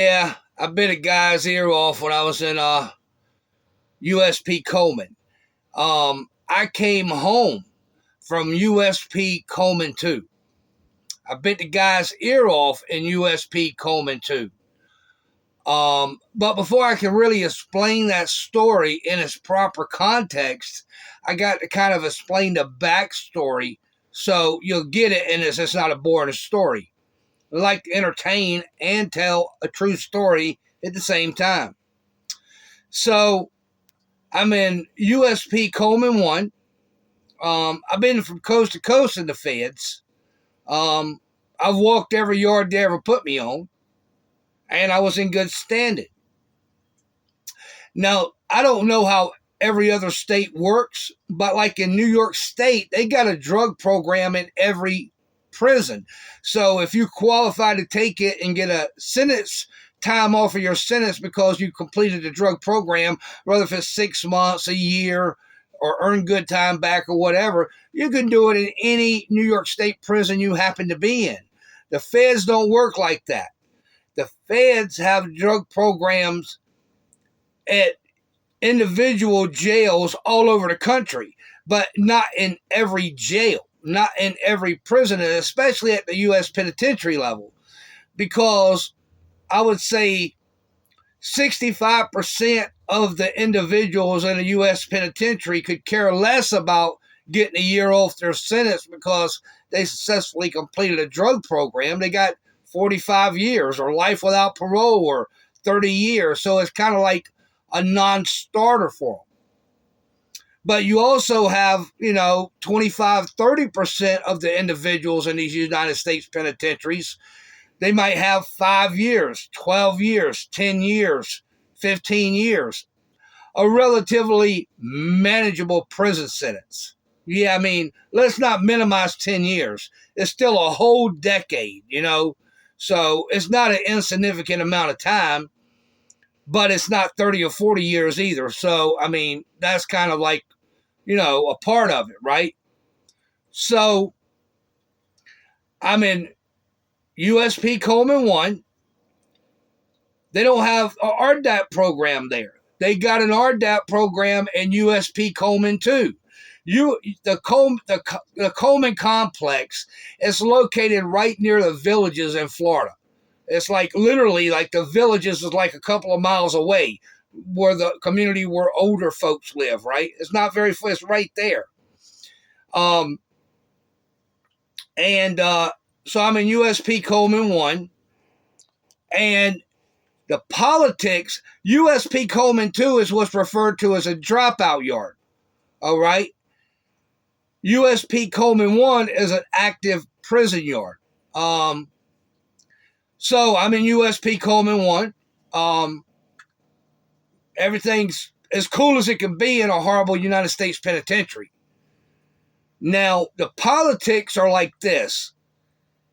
Yeah, I bit a guy's ear off when I was in USP Coleman. I came home from USP Coleman 2. I bit the guy's ear off in USP Coleman 2. But before I can really explain that story in its proper context, I got to kind of explain the backstory so you'll get it and it's not a boring story. I like to entertain and tell a true story at the same time. So I'm in USP Coleman 1. I've been from coast to coast in the feds. Um, I've walked every yard they ever put me on, and I was in good standing. Now, I don't know how every other state works, but like in New York State, they got a drug program in every prison. So if you qualify to take it and get a sentence time off of your sentence because you completed the drug program, whether if it's 6 months, a year, or earn good time back or whatever, you can do it in any New York State prison you happen to be in. The feds don't work like that. The feds have drug programs at individual jails all over the country, but not in every jail, not in every prison, and especially at the U.S. penitentiary level, because I would say 65% of the individuals in a U.S. penitentiary could care less about getting a year off their sentence because they successfully completed a drug program. They got 45 years or life without parole or 30 years. So it's kind of like a non-starter for them. But you also have, 25, 30% of the individuals in these United States penitentiaries. They might have 5 years, 12 years, 10 years, 15 years, a relatively manageable prison sentence. Yeah, I mean, let's not minimize 10 years. It's still a whole decade, So it's not an insignificant amount of time, but it's not 30 or 40 years either. So, I mean, that's kind of like, a part of it, right? So I'm in USP Coleman 1. They don't have an RDAP program there. They got an RDAP program in USP Coleman 2. The Coleman complex is located right near the villages in Florida. It's like literally like the villages is like a couple of miles away where the community where older folks live, right? It's not very far, it's right there. So I'm in USP Coleman 1, and the politics, USP Coleman 2 is what's referred to as a dropout yard. All right. USP Coleman 1 is an active prison yard. So I'm in USP Coleman 1. Everything's as cool as it can be in a horrible United States penitentiary. Now, the politics are like this.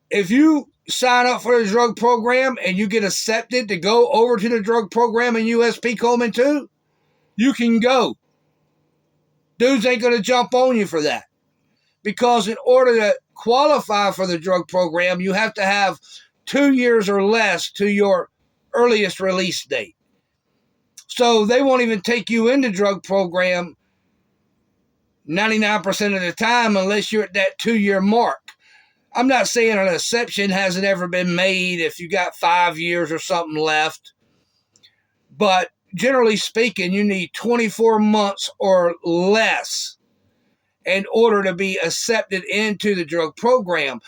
If you sign up for the drug program and you get accepted to go over to the drug program in USP Coleman 2, you can go. Dudes ain't going to jump on you for that. Because in order to qualify for the drug program, you have to have 2 years or less to your earliest release date. So they won't even take you in the drug program 99% of the time unless you're at that 2-year mark. I'm not saying an exception hasn't ever been made if you got 5 years or something left. But generally speaking, you need 24 months or less in order to be accepted into the drug program.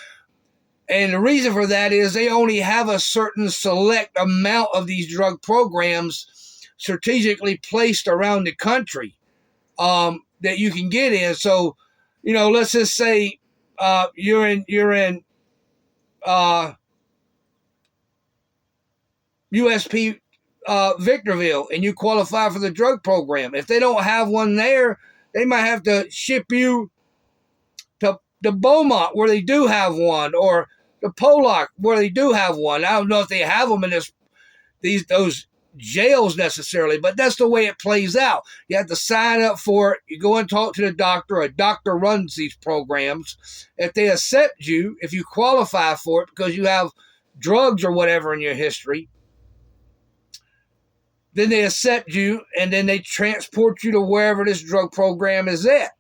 And the reason for that is they only have a certain select amount of these drug programs strategically placed around the country that you can get in. So, let's just say you're in USP Victorville and you qualify for the drug program. If they don't have one there, they might have to ship you to Beaumont where they do have one, or to Pollock where they do have one. I don't know if they have them in those jails necessarily, but that's the way it plays out. You have to sign up for it. You go and talk to the doctor. A doctor runs these programs. If they accept you, if you qualify for it because you have drugs or whatever in your history, Then they accept you, and then they transport you to wherever this drug program is at.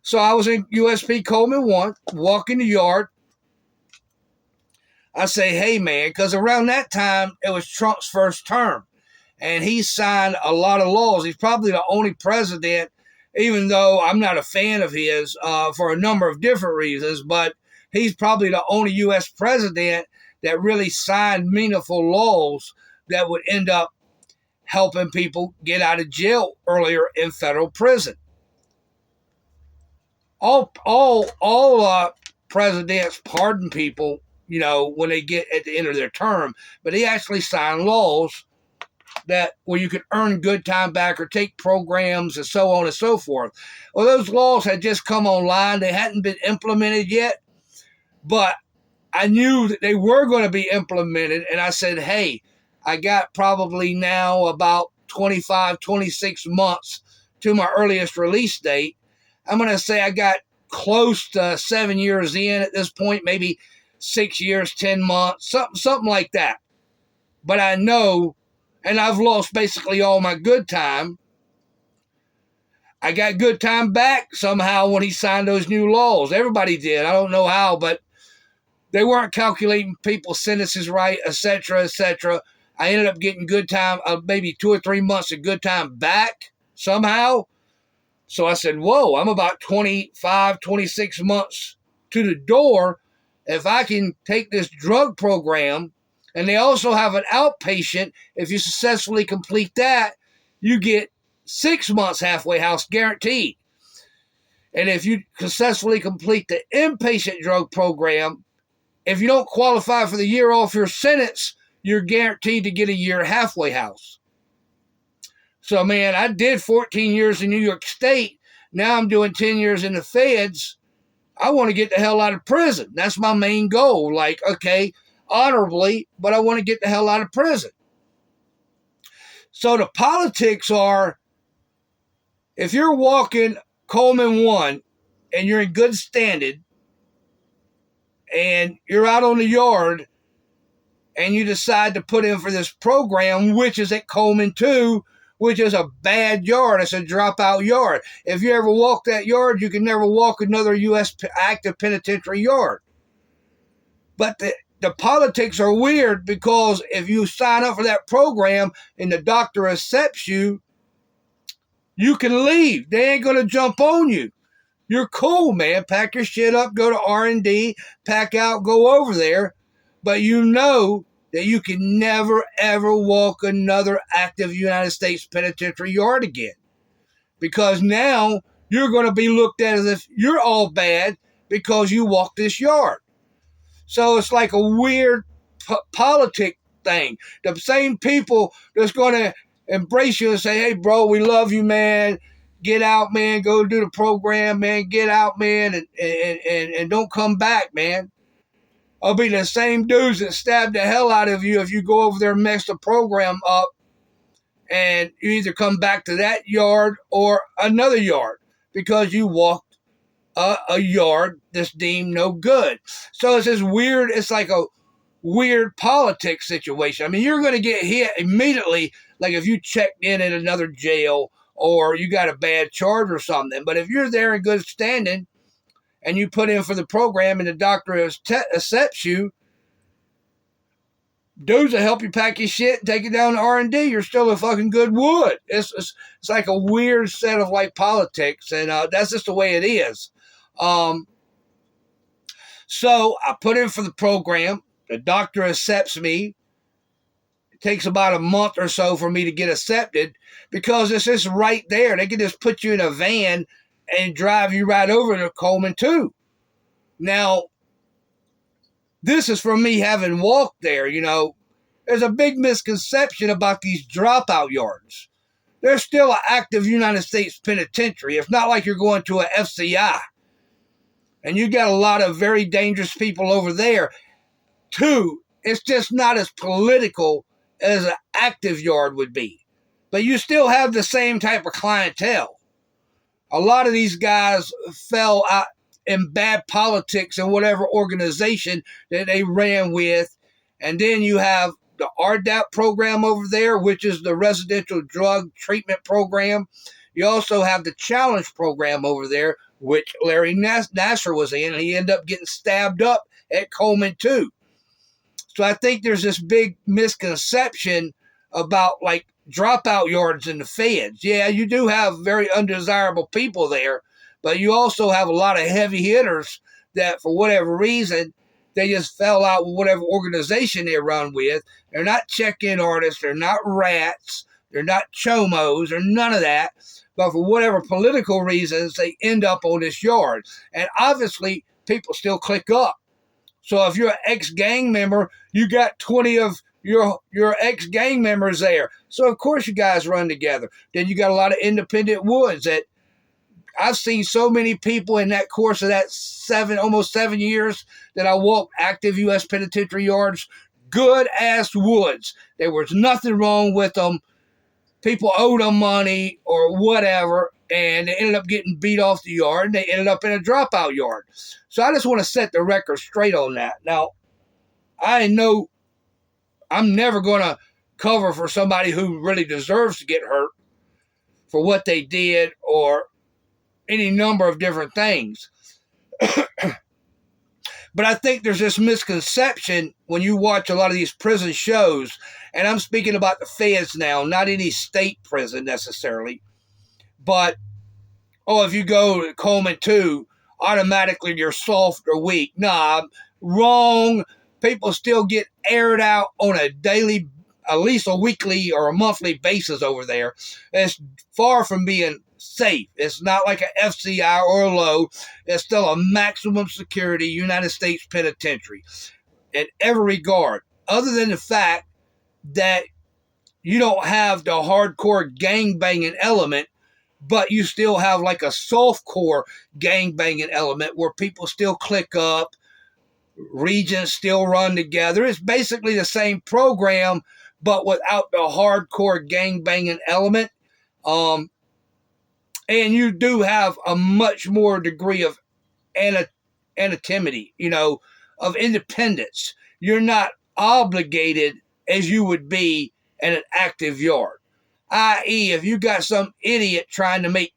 So I was in USP Coleman 1, walking the yard. I say, hey, man, because around that time, it was Trump's first term. And he signed a lot of laws. He's probably the only president, even though I'm not a fan of his for a number of different reasons, but he's probably the only U.S. president that really signed meaningful laws that would end up helping people get out of jail earlier in federal prison. All presidents pardon people, when they get at the end of their term, but he actually signed laws that where you could earn good time back or take programs and so on and so forth. Well, those laws had just come online. They hadn't been implemented yet, but I knew that they were going to be implemented. And I said, hey, I got probably now about 25, 26 months to my earliest release date. I'm going to say I got close to 7 years in at this point, maybe 6 years, 10 months, something like that. But I know, and I've lost basically all my good time. I got good time back somehow when he signed those new laws. Everybody did. I don't know how, but they weren't calculating people's sentences right, etc., etc. I ended up getting good time, maybe 2 or 3 months of good time back somehow. So I said, whoa, I'm about 25, 26 months to the door. If I can take this drug program, and they also have an outpatient, if you successfully complete that, you get 6 months halfway house guaranteed. And if you successfully complete the inpatient drug program, if you don't qualify for the year off your sentence, you're guaranteed to get a year halfway house. So, man, I did 14 years in New York State. Now I'm doing 10 years in the feds. I want to get the hell out of prison. That's my main goal. Like, okay, honorably, but I want to get the hell out of prison. So the politics are, if you're walking Coleman 1 and you're in good standing and you're out on the yard and you decide to put in for this program, which is at Coleman 2, which is a bad yard. It's a dropout yard. If you ever walk that yard, you can never walk another U.S. active penitentiary yard. But the politics are weird because if you sign up for that program and the doctor accepts you, you can leave. They ain't going to jump on you. You're cool, man. Pack your shit up, go to R&D, pack out, go over there. But you know that you can never, ever walk another active United States penitentiary yard again. Because now you're going to be looked at as if you're all bad because you walked this yard. So it's like a weird politic thing. The same people that's going to embrace you and say, hey, bro, we love you, man. Get out, man. Go do the program, man. Get out, man, and don't come back, man. I'll be the same dudes that stab the hell out of you if you go over there and mess the program up and you either come back to that yard or another yard because you walked a yard that's deemed no good. So it's this weird, it's like a weird politics situation. I mean, you're going to get hit immediately, like if you checked in at another jail or you got a bad charge or something. But if you're there in good standing, and you put in for the program and the doctor accepts you, dudes will help you pack your shit and take it down to R&D. You're still a fucking good wood. It's like a weird set of like politics, and that's just the way it is. So I put in for the program. The doctor accepts me. It takes about a month or so for me to get accepted because it's just right there. They can just put you in a van and drive you right over to Coleman 2. Now, this is from me having walked there, There's a big misconception about these dropout yards. There's still an active United States penitentiary. It's not like you're going to a FCI. And you got a lot of very dangerous people over there. 2, it's just not as political as an active yard would be. But you still have the same type of clientele. A lot of these guys fell out in bad politics in whatever organization that they ran with. And then you have the RDAP program over there, which is the Residential Drug Treatment Program. You also have the Challenge program over there, which Larry Nassar was in, and he ended up getting stabbed up at Coleman too. So I think there's this big misconception about like dropout yards in the feds. Yeah, you do have very undesirable people there, but you also have a lot of heavy hitters that for whatever reason, they just fell out with whatever organization they run with. They're not check-in artists. They're not rats. They're not chomos or none of that. But for whatever political reasons, they end up on this yard. And obviously, people still click up. So if you're an ex-gang member, you got 20 of your ex-gang members there. So, of course, you guys run together. Then you got a lot of independent woods that I've seen so many people in that course of that almost 7 years that I walked active U.S. penitentiary yards, good-ass woods. There was nothing wrong with them. People owed them money or whatever, and they ended up getting beat off the yard, and they ended up in a dropout yard. So I just want to set the record straight on that. Now, I know I'm never going to cover for somebody who really deserves to get hurt for what they did or any number of different things. But I think there's this misconception when you watch a lot of these prison shows, and I'm speaking about the feds now, not any state prison necessarily, but, if you go to Coleman 2, automatically you're soft or weak. Nah, wrong. People still get aired out on a daily, at least a weekly or a monthly basis over there. It's far from being safe. It's not like an FCI or a low. It's still a maximum security United States penitentiary in every regard, other than the fact that you don't have the hardcore gang-banging element, but you still have like a soft-core gang-banging element where people still click up, regions still run together. It's basically the same program, but without the hardcore gang-banging element. And you do have a much more degree of anonymity, of independence. You're not obligated as you would be in an active yard. I.e., if you got some idiot trying to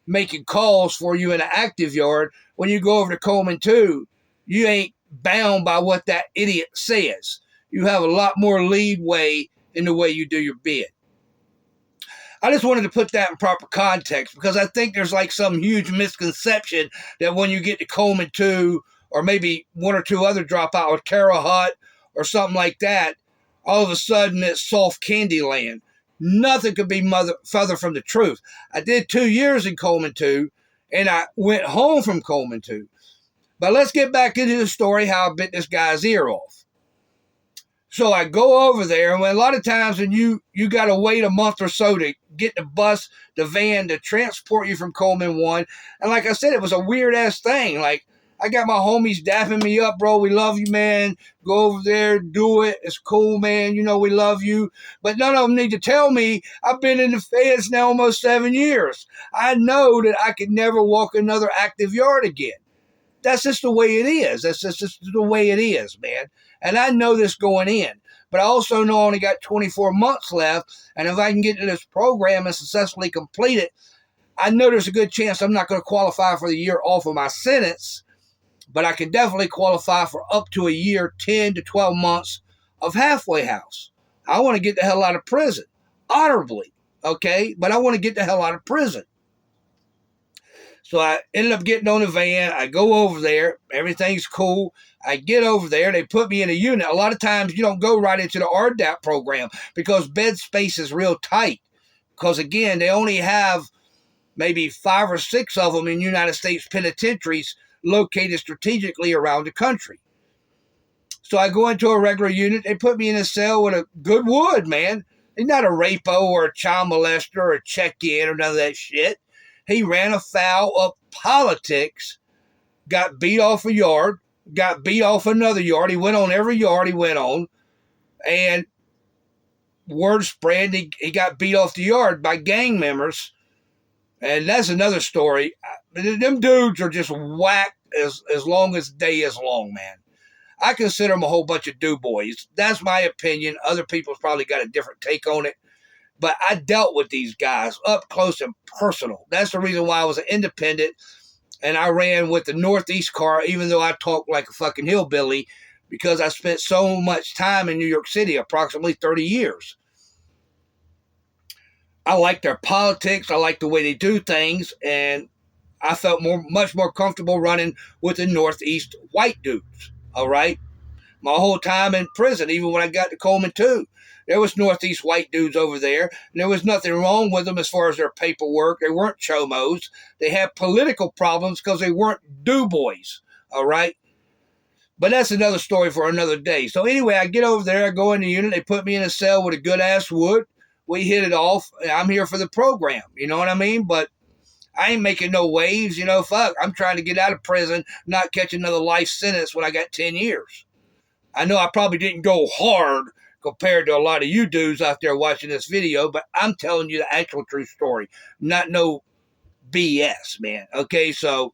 making calls for you in an active yard, when you go over to Coleman 2, you ain't bound by what that idiot says. You have a lot more leeway in the way you do your bid. I just wanted to put that in proper context because I think there's like some huge misconception that when you get to Coleman 2 or maybe one or two other dropout or Terre Haute or something like that, all of a sudden it's soft candy land. Nothing could be further from the truth. I did 2 years in Coleman 2 and I went home from Coleman 2. But let's get back into the story how I bit this guy's ear off. So I go over there, and a lot of times when you got to wait a month or so to get the bus, the van to transport you from Coleman 1. And like I said, it was a weird-ass thing. Like, I got my homies dapping me up, bro. We love you, man. Go over there, do it. It's cool, man. We love you. But none of them need to tell me I've been in the feds now almost 7 years. I know that I could never walk another active yard again. That's just the way it is. That's just the way it is, man. And I know this going in. But I also know I only got 24 months left. And if I can get into this program and successfully complete it, I know there's a good chance I'm not going to qualify for the year off of my sentence. But I can definitely qualify for up to a year, 10 to 12 months of halfway house. I want to get the hell out of prison. Honorably, okay? But I want to get the hell out of prison. So I ended up getting on the van. I go over there. Everything's cool. I get over there. They put me in a unit. A lot of times you don't go right into the RDAP program because bed space is real tight. Because, again, they only have maybe 5 or 6 of them in United States penitentiaries located strategically around the country. So I go into a regular unit. They put me in a cell with a good wood, man. He's not a rapo or a child molester or a check-in or none of that shit. He ran afoul of politics, got beat off a yard, got beat off another yard. He went on every yard he went on, and word spread he got beat off the yard by gang members. And that's another story. Them dudes are just whacked as long as day is long, man. I consider them a whole bunch of do-boys. That's my opinion. Other people's probably got a different take on it. But I dealt with these guys up close and personal. That's the reason why I was an independent, and I ran with the Northeast car, even though I talked like a fucking hillbilly, because I spent so much time in New York City, approximately 30 years. I like their politics. I like the way they do things, and I felt much more comfortable running with the Northeast white dudes. All right, my whole time in prison, even when I got to Coleman too, there was Northeast white dudes over there, and there was nothing wrong with them as far as their paperwork. They weren't chomos. They had political problems because they weren't do-boys. All right. But that's another story for another day. So anyway, I get over there, I go in the unit, they put me in a cell with a good ass wood. We hit it off. I'm here for the program. You know what I mean? But I ain't making no waves. Fuck. I'm trying to get out of prison, not catch another life sentence when I got 10 years. I know I probably didn't go hard compared to a lot of you dudes out there watching this video, but I'm telling you the actual true story, not no BS, man. Okay, so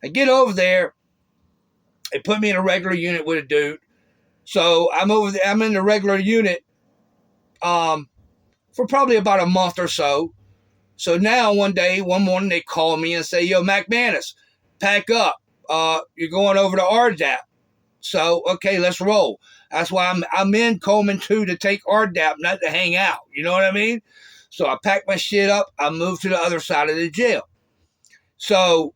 I get over there. They put me in a regular unit with a dude. So I'm over there. I'm in the regular unit for probably about a month or so. So now one morning, they call me and say, "Yo, Mac Manus, pack up. You're going over to RDAP." So, okay, let's roll. That's why I'm in Coleman 2 to take RDAP, not to hang out. You know what I mean? So I packed my shit up. I moved to the other side of the jail. So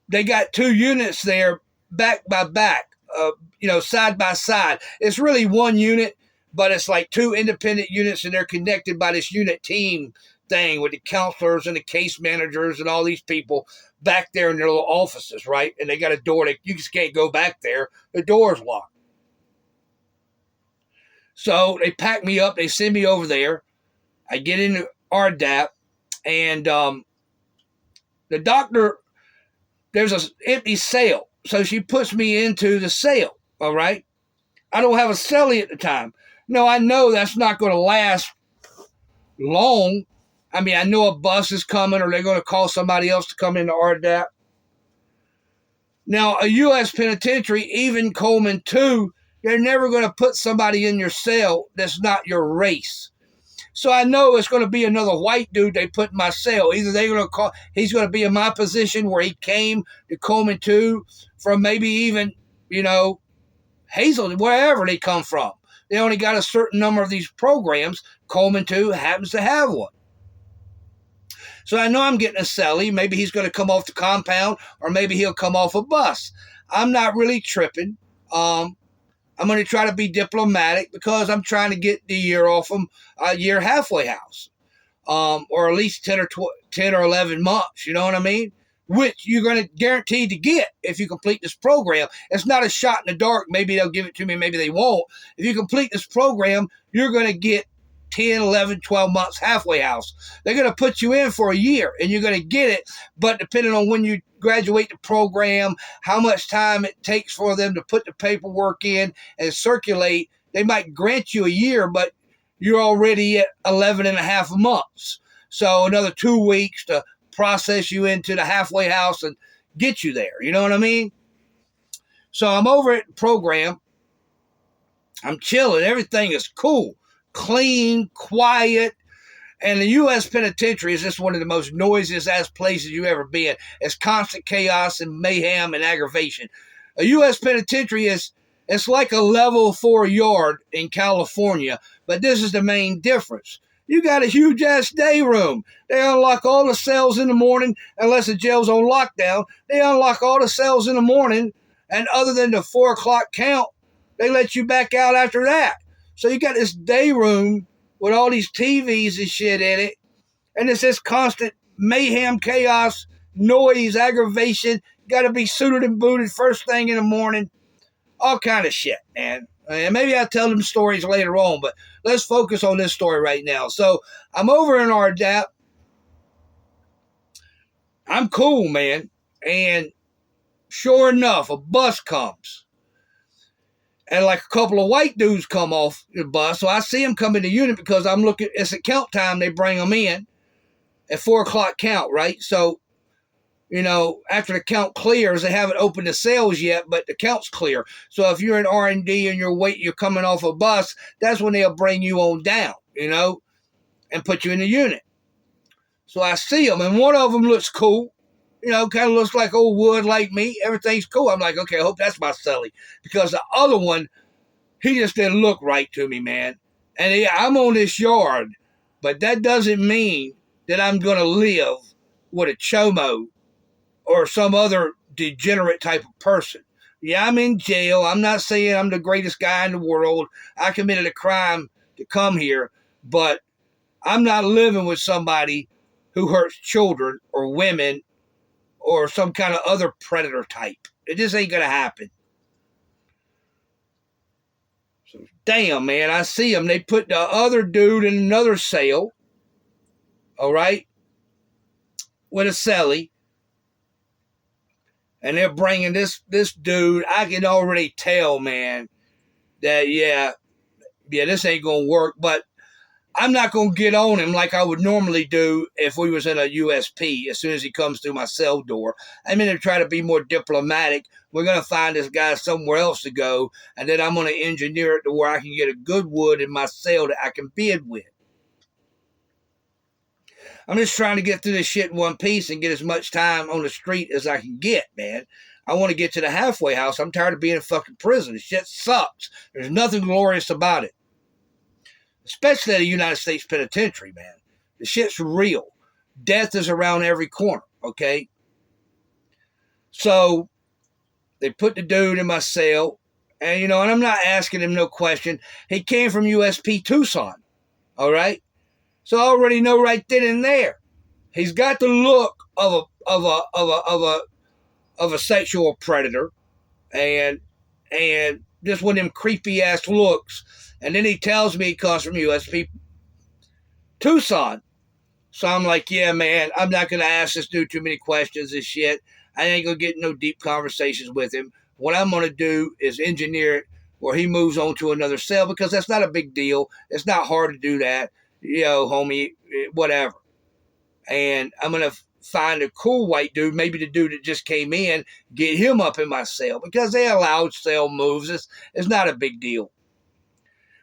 they got 2 units there, back by back, side by side. It's really one unit, but it's like 2 independent units, and they're connected by this unit team thing with the counselors and the case managers and all these people back there in their little offices, right? And they got a door that you just can't go back there. The door's locked. So they pack me up. They send me over there. I get into RDAP, and the doctor, there's an empty cell. So she puts me into the cell, all right? I don't have a cellie at the time. No, I know that's not going to last long. I mean, I know a bus is coming, or they're going to call somebody else to come into RDAP. Now, a U.S. penitentiary, even Coleman 2, they're never going to put somebody in your cell that's not your race. So I know it's going to be another white dude they put in my cell. Either they're going to call, he's going to be in my position where he came to Coleman 2 from maybe even, Hazel, wherever they come from. They only got a certain number of these programs. Coleman 2 happens to have one. So I know I'm getting a cellie. Maybe he's going to come off the compound, or maybe he'll come off a bus. I'm not really tripping. I'm going to try to be diplomatic because I'm trying to get the year off him, a year halfway house, or at least 10 or 11 months. You know what I mean? Which you're going to guarantee to get if you complete this program. It's not a shot in the dark. Maybe they'll give it to me. Maybe they won't. If you complete this program, you're going to get 10, 11, 12 months halfway house. They're going to put you in for a year, and you're going to get it. But depending on when you graduate the program, how much time it takes for them to put the paperwork in and circulate, they might grant you a year, but you're already at 11 and a half months. So another 2 weeks to process you into the halfway house and get you there. You know what I mean? So I'm over at the program. I'm chilling. Everything is cool, clean, quiet. And the U.S. penitentiary is just one of the most noisiest ass places you ever been. It's constant chaos and mayhem and aggravation. A U.S. penitentiary it's like a level 4 yard in California, but this is the main difference. You got a huge ass day room. They unlock all the cells in the morning, unless the jail's on lockdown. They unlock all the cells in the morning, and other than the 4 o'clock count, they let you back out after that. So you got this day room with all these TVs and shit in it, and it's this constant mayhem, chaos, noise, aggravation. You got to be suited and booted first thing in the morning. All kind of shit, man. And maybe I'll tell them stories later on, but let's focus on this story right now. So I'm over in RDAP. I'm cool, man. And sure enough, a bus comes. And like a couple of white dudes come off the bus. So I see them come in the unit because I'm looking, it's a count time. They bring them in at 4 o'clock count, right? So after the count clears, they haven't opened the sales yet, but the count's clear. So if you're in R&D and you're coming off a bus, that's when they'll bring you on down, and put you in the unit. So I see them, and one of them looks cool. Kind of looks like old wood like me. Everything's cool. I'm like, okay, I hope that's my celly. Because the other one, he just didn't look right to me, man. And yeah, I'm on this yard, but that doesn't mean that I'm going to live with a chomo or some other degenerate type of person. Yeah, I'm in jail. I'm not saying I'm the greatest guy in the world. I committed a crime to come here, but I'm not living with somebody who hurts children or women or some kind of other predator type. It just ain't going to happen. So, damn, man, I see them. They put the other dude in another cell, all right, with a celly. And they're bringing this dude. I can already tell, man, that, yeah, this ain't going to work. But I'm not going to get on him like I would normally do if we was in a USP as soon as he comes through my cell door. I'm going to try to be more diplomatic. We're going to find this guy somewhere else to go, and then I'm going to engineer it to where I can get a good wood in my cell that I can bid with. I'm just trying to get through this shit in one piece and get as much time on the street as I can get, man. I want to get to the halfway house. I'm tired of being in fucking prison. This shit sucks. There's nothing glorious about it. Especially at a United States penitentiary, man. The shit's real. Death is around every corner, okay? So they put the dude in my cell, and, and I'm not asking him no question. He came from USP Tucson, all right? So I already know right then and there. He's got the look of a sexual predator, and just one of them creepy ass looks. And then he tells me he comes from USP Tucson. So I'm like, yeah, man, I'm not gonna ask this dude too many questions and shit. I ain't gonna get no deep conversations with him. What I'm gonna do is engineer it where he moves on to another cell, because that's not a big deal. It's not hard to do that. Homie, whatever. And I'm going to find a cool white dude, maybe the dude that just came in, get him up in my cell, because they allow cell moves. It's not a big deal.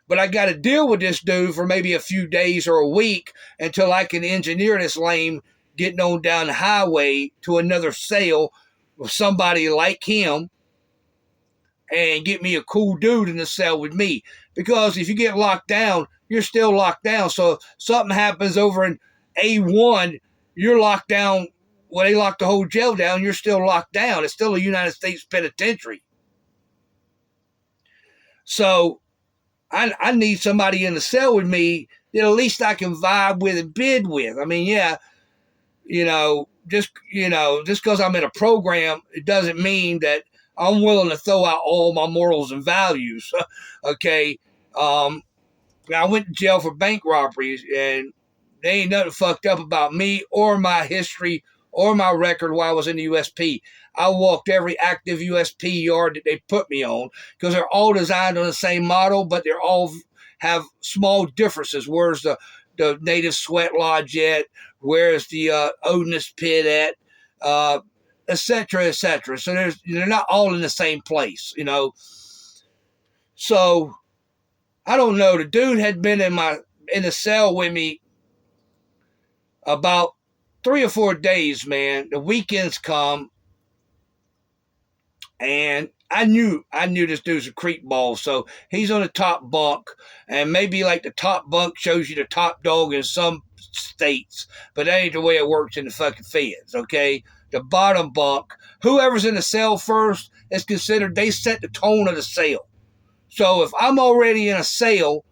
But I got to deal with this dude for maybe a few days or a week until I can engineer this lame getting on down the highway to another cell with somebody like him, and get me a cool dude in the cell with me. Because if you get locked down, you're still locked down. So if something happens over in A1, you're locked down. Well, they locked the whole jail down. You're still locked down. It's still a United States penitentiary. So I need somebody in the cell with me that at least I can vibe with and bid with. I mean, yeah, just because I'm in a program, it doesn't mean that I'm willing to throw out all my morals and values. Okay. I went to jail for bank robberies, and there ain't nothing fucked up about me or my history or my record while I was in the USP. I walked every active USP yard that they put me on, because they're all designed on the same model, but they're all have small differences. Where's the native sweat lodge at? Where's the Odinist pit at? Et cetera, et cetera. So they're not all in the same place, So I don't know. The dude had been in the cell with me about 3 or 4 days, man. The weekends come, and I knew this dude's a creep ball. So he's on the top bunk, and maybe like the top bunk shows you the top dog in some states, but that ain't the way it works in the fucking feds, okay? The bottom bunk, whoever's in the cell first is considered, they set the tone of the cell. So if I'm already in a cell,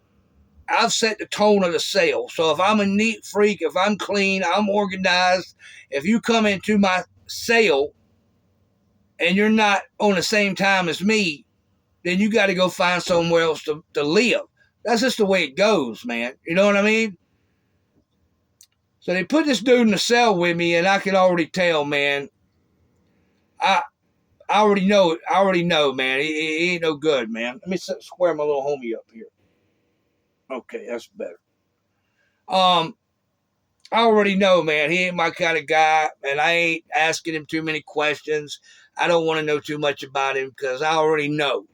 I've set the tone of the cell. So if I'm a neat freak, if I'm clean, I'm organized, if you come into my cell and you're not on the same time as me, then you got to go find somewhere else to live. That's just the way it goes, man. You know what I mean? So they put this dude in the cell with me, and I can already tell, man. I already know it. I already know, man. He ain't no good, man. Let me square my little homie up here. Okay, that's better. I already know, man, he ain't my kind of guy, and I ain't asking him too many questions. I don't want to know too much about him because I already know.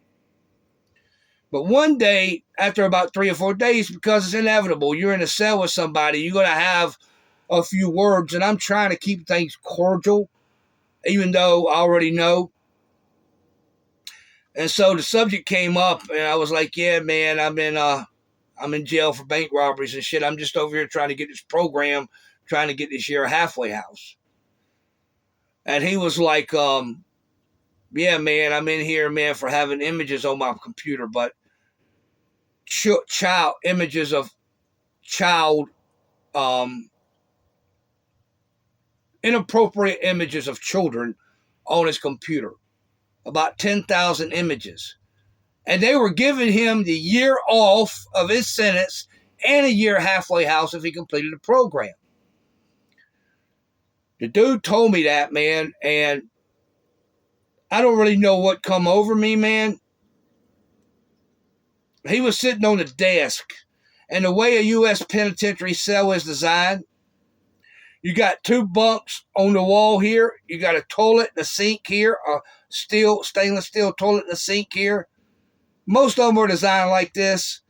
But one day, after about 3 or 4 days, because it's inevitable, you're in a cell with somebody, you're going to have a few words, and I'm trying to keep things cordial, even though I already know. And so the subject came up, and I was like, "Yeah, man, I'm in jail for bank robberies and shit. I'm just over here trying to get this program, trying to get this year a halfway house." And he was like, "Yeah, man, I'm in here, man, for having images on my computer, but child images of child, um, inappropriate images of children on his computer, about 10,000 images." And they were giving him the year off of his sentence and a year halfway house if he completed the program. The dude told me that, man, and I don't really know what come over me, man. He was sitting on the desk, and the way a U.S. penitentiary cell is designed, you got two bunks on the wall here. You got a toilet and a sink here, a stainless steel toilet and a sink here. Most of them are designed like this.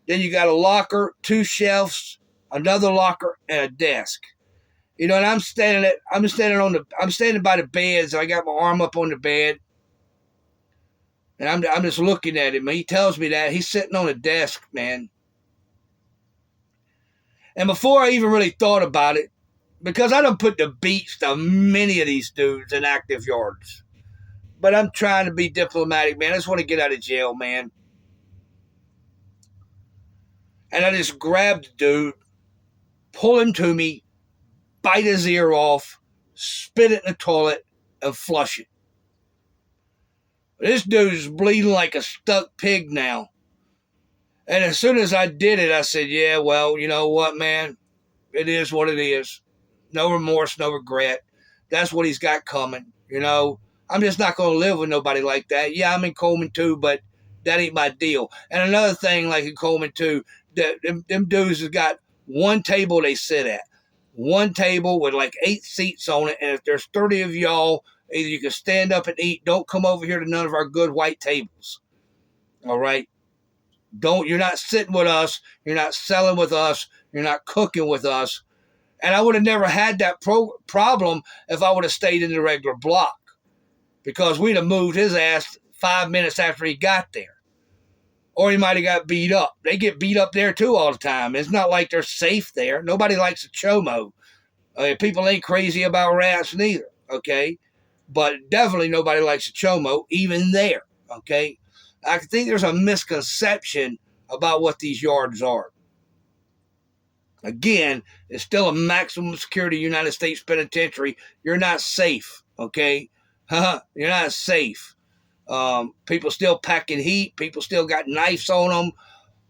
Then you got a locker, two shelves, another locker, and a desk. You know, and I'm standing by the bed, so I got my arm up on the bed, and I'm just looking at him. He tells me that he's sitting on a desk, man. And before I even really thought about it, because I don't put the beats to many of these dudes in active yards, but I'm trying to be diplomatic, man. I just want to get out of jail, man. And I just grabbed the dude, pull him to me, bite his ear off, spit it in the toilet, and flush it. This dude is bleeding like a stuck pig now. And as soon as I did it, I said, "Yeah, well, you know what, man? It is what it is. No remorse, no regret. That's what he's got coming. You know, I'm just not going to live with nobody like that. Yeah, I'm in Coleman too, but that ain't my deal." And another thing, like in Coleman too, them dudes have got one table they sit at. One table with like 8 seats on it. And if there's 30 of y'all, either you can stand up and eat. Don't come over here to none of our good white tables. All right? You're not sitting with us. You're not selling with us. You're not cooking with us. And I would have never had that problem if I would have stayed in the regular block, because we'd have moved his ass 5 minutes after he got there. Or he might have got beat up. They get beat up there too all the time. It's not like they're safe there. Nobody likes a chomo. People ain't crazy about rats neither, okay? But definitely nobody likes a chomo, even there, okay? I think there's a misconception about what these yards are. Again, it's still a maximum security United States penitentiary. You're not safe, okay? You're not safe. People still packing heat. People still got knives on them.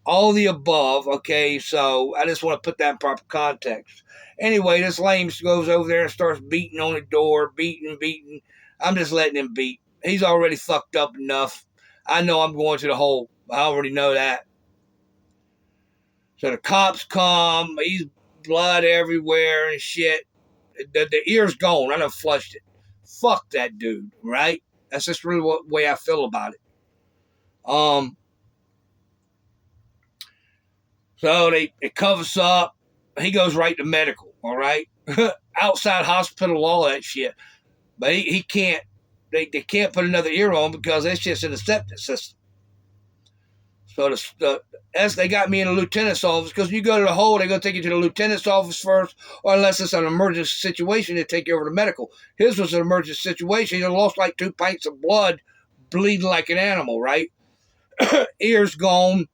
All the above, okay? So I just want to put that in proper context. Anyway, this lame goes over there and starts beating on the door, beating. I'm just letting him beat. He's already fucked up enough. I know I'm going to the hole. I already know that. So the cops come. He's blood everywhere and shit. The ear's gone. I done flushed it. Fuck that dude, right? That's just really the way I feel about it. So it covers up. He goes right to medical, all right? Outside hospital, all that shit. But he can't, they can't put another ear on because it's just in the septic system. So they got me in the lieutenant's office, because you go to the hole, they're going to take you to the lieutenant's office first, or unless it's an emergency situation, they take you over to medical. His was an emergency situation. He lost like 2 pints of blood, bleeding like an animal, right? Ears gone.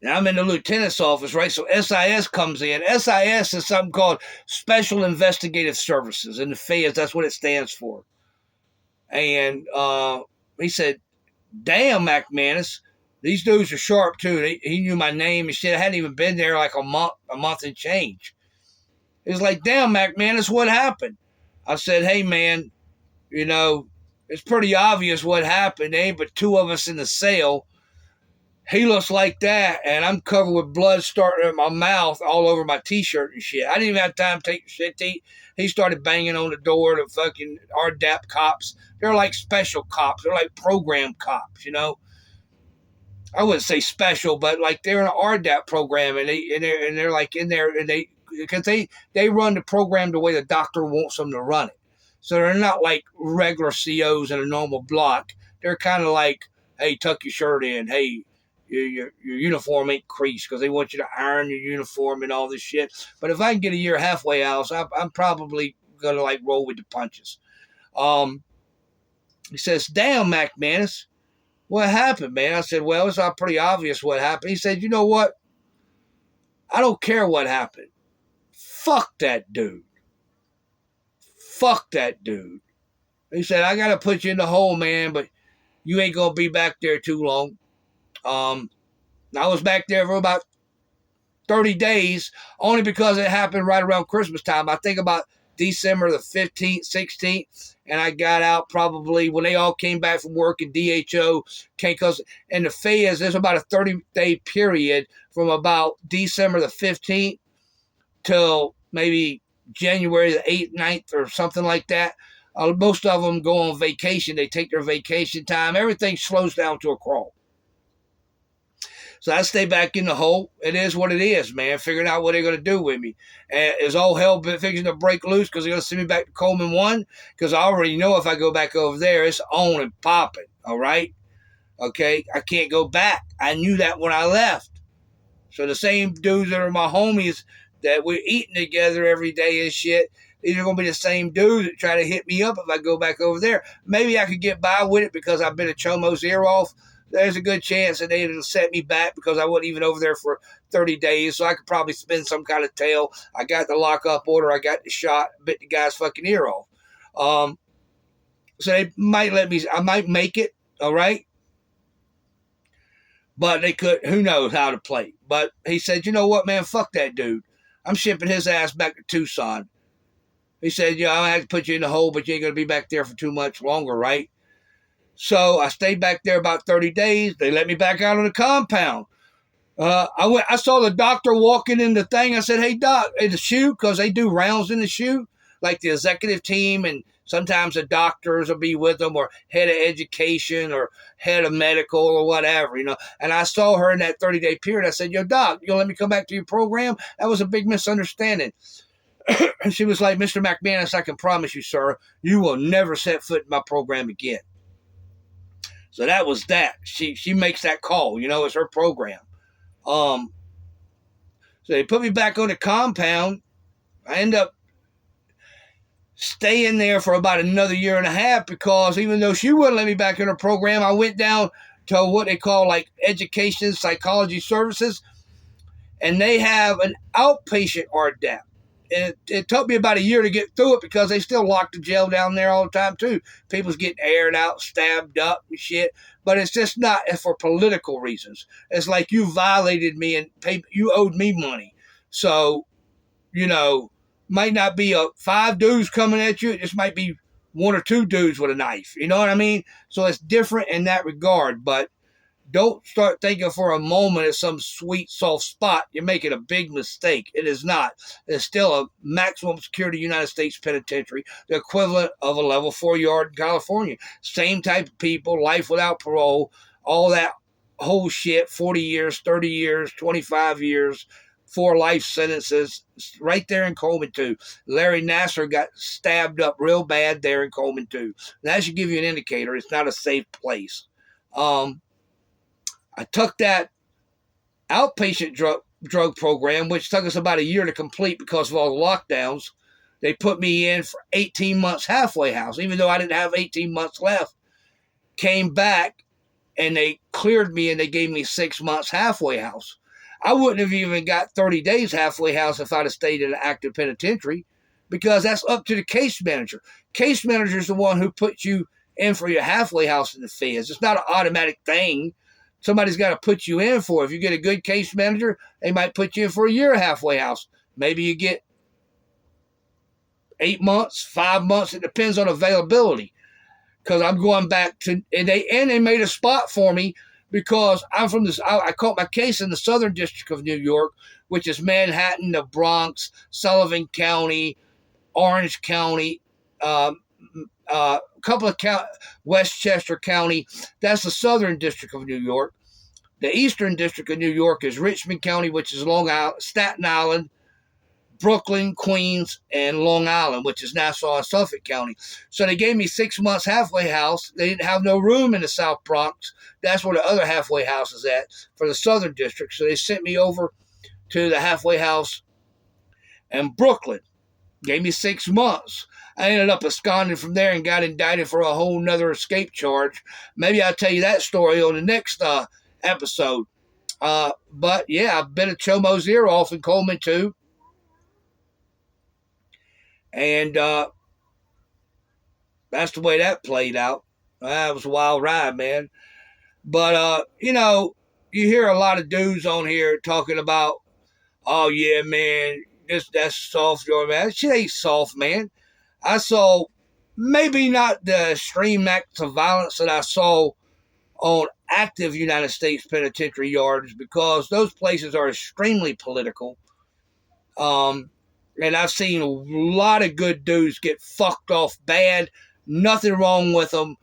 And I'm in the lieutenant's office, right? So SIS comes in. SIS is something called Special Investigative Services. In the feds, that's what it stands for. And he said, "Damn, McManus, these dudes are sharp too. He knew my name and shit. I hadn't even been there like a month and change." He was like, "Damn, McManus, what happened?" I said, "Hey, man, it's pretty obvious what happened. There ain't but 2 of us in the cell. He looks like that, and I'm covered with blood starting in my mouth all over my T-shirt and shit. I didn't even have time to take the shit to eat. He started banging on the door. The fucking RDAP cops. They're like special cops. They're like program cops, you know. I wouldn't say special, but like they're in an RDAP program, and they're like in there, and because they run the program the way the doctor wants them to run it. So they're not like regular COs in a normal block. They're kind of like, hey, tuck your shirt in. Hey, your uniform ain't creased, because they want you to iron your uniform and all this shit. But if I can get a year halfway house, I'm probably gonna like roll with the punches. Um, he says, "Damn, McManus, what happened, man?" I said, "Well, it's not pretty obvious what happened." He said, "You know what? I don't care what happened. Fuck that dude. Fuck that dude." He said, "I got to put you in the hole, man, but you ain't going to be back there too long." I was back there for about 30 days, only because it happened right around Christmas time. I think about December the 15th, 16th, and I got out probably when they all came back from work, and DHO came, because in the Feds, there's about a 30-day period from about December the 15th till maybe January the 8th, 9th, or something like that. Most of them go on vacation. They take their vacation time. Everything slows down to a crawl. So I stay back in the hole. It is what it is, man. Figuring out what they're going to do with me. And is all hell fixing to break loose because they're going to send me back to Coleman 1? Because I already know if I go back over there, it's on and popping, all right? Okay? I can't go back. I knew that when I left. So the same dudes that are my homies that we're eating together every day and shit, these are going to be the same dudes that try to hit me up if I go back over there. Maybe I could get by with it because I've been a Chomo's ear off. There's a good chance that they'll set me back because I wasn't even over there for 30 days, so I could probably spin some kind of tail. I got the lockup order. I got the shot, bit the guy's fucking ear off. So they might let me, I might make it, all right? But they could, who knows how to play. But he said, "You know what, man, fuck that dude. I'm shipping his ass back to Tucson." He said, "Yeah, I have to put you in the hole, but you ain't going to be back there for too much longer, right?" So I stayed back there about 30 days. They let me back out on the compound. I saw the doctor walking in the thing. I said, "Hey, doc," in the chute, because they do rounds in the chute, like the executive team, and sometimes the doctors will be with them, or head of education, or head of medical, or whatever, you know. And I saw her in that 30-day period. I said, "Yo, doc, you gonna let me come back to your program?" That was a big misunderstanding. And she was like, "Mr. McManus, I can promise you, sir, you will never set foot in my program again." So that was that. She makes that call, you know, it's her program. So they put me back on the compound. I end up staying there for about another year and a half because even though she wouldn't let me back in her program, I went down to what they call like education psychology services, and they have an outpatient RDAP. And it took me about a year to get through it because they still lock the jail down there all the time too. People's getting aired out, stabbed up and shit. But it's just not for political reasons. It's like you violated me and you owed me money. So, you know, might not be 5 dudes coming at you. It just might be 1 or 2 dudes with a knife. You know what I mean? So it's different in that regard. But don't start thinking for a moment it's some sweet, soft spot. You're making a big mistake. It is not. It's still a maximum security United States penitentiary, the equivalent of a level 4 yard in California. Same type of people, life without parole, all that whole shit, 40 years, 30 years, 25 years, 4 life sentences, right there in Coleman 2. Larry Nassar got stabbed up real bad there in Coleman 2. That should give you an indicator. It's not a safe place. I took that outpatient drug program, which took us about a year to complete because of all the lockdowns. They put me in for 18 months halfway house, even though I didn't have 18 months left. Came back, and they cleared me, and they gave me 6 months halfway house. I wouldn't have even got 30 days halfway house if I'd have stayed in an active penitentiary, because that's up to the case manager. Case manager is the one who puts you in for your halfway house in the feds. It's not an automatic thing. Somebody's got to put you in for. If you get a good case manager, they might put you in for a year halfway house. Maybe you get 8 months, 5 months. It depends on availability. Because I'm going back to, and they made a spot for me because I'm from this. I caught my case in the Southern District of New York, which is Manhattan, the Bronx, Sullivan County, Orange County, um, a couple of Westchester County. That's the Southern District of New York. The Eastern District of New York is Richmond County, which is Long Island, Staten Island, Brooklyn, Queens, and Long Island, which is Nassau and Suffolk County. So they gave me 6 months halfway house. They didn't have no room in the South Bronx. That's where the other halfway house is at for the Southern District. So they sent me over to the halfway house in Brooklyn. Gave me 6 months. I ended up absconding from there and got indicted for a whole nother escape charge. Maybe I'll tell you that story on the next episode. But yeah, I've been a Chomo's ear off in Coleman too. And that's the way that played out. That was a wild ride, man. But, you hear a lot of dudes on here talking about, oh, yeah, man, that's soft, man. Shit ain't soft, man. I saw maybe not the extreme acts of violence that I saw on active United States penitentiary yards, because those places are extremely political. And I've seen a lot of good dudes get fucked off bad. Nothing wrong with them.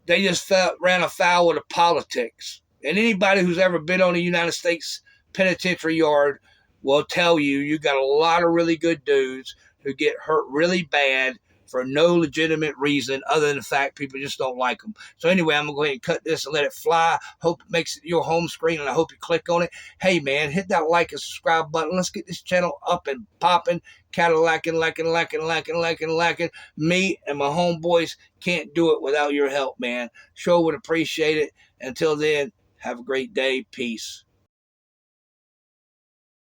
They just ran afoul of the politics. And anybody who's ever been on a United States penitentiary yard will tell you, you got a lot of really good dudes who get hurt really bad for no legitimate reason other than the fact people just don't like them. So anyway, I'm going to go ahead and cut this and let it fly. Hope it makes it your home screen, and I hope you click on it. Hey, man, hit that like and subscribe button. Let's get this channel up and popping. Cadillacing. Me and my homeboys can't do it without your help, man. Sure would appreciate it. Until then, have a great day. Peace.